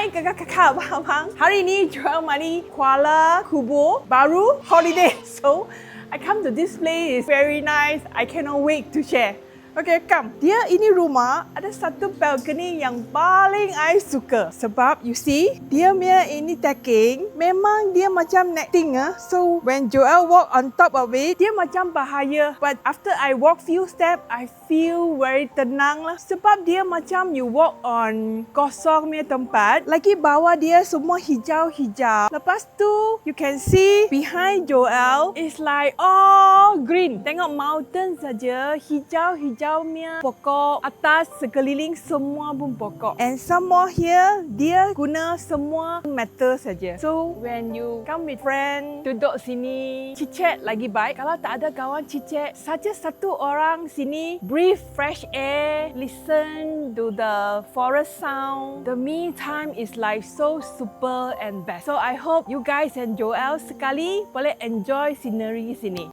Hai kakak-kakak, abang-abang. Hari ini Joeel mari Kuala Kubur baru holiday. So, I come to this place. It's very nice. I cannot wait to share. Okay, come. Dia ini rumah ada satu balcony yang paling I suka. Sebab you see, dia punya ini decking memang dia macam netting So when Joeel walk on top of it, dia macam bahaya. But after I walk few step, I feel very tenang lah. Sebab dia macam you walk on kosong punya tempat. Lagi bawah dia semua hijau-hijau. Lepas tu, you can see behind Joeel is like all green. Tengok mountain saja, hijau-hijau punya pokok, atas sekeliling semua pun pokok. And some more here, dia guna semua metal saja. So when you come with friend, duduk sini, chit-chat lagi baik. Kalau tak ada kawan chit-chat, saja satu orang sini, breathe fresh air, listen to the forest sound. The me time is like so super and best. So I hope you guys and Joeel sekali boleh enjoy scenery sini.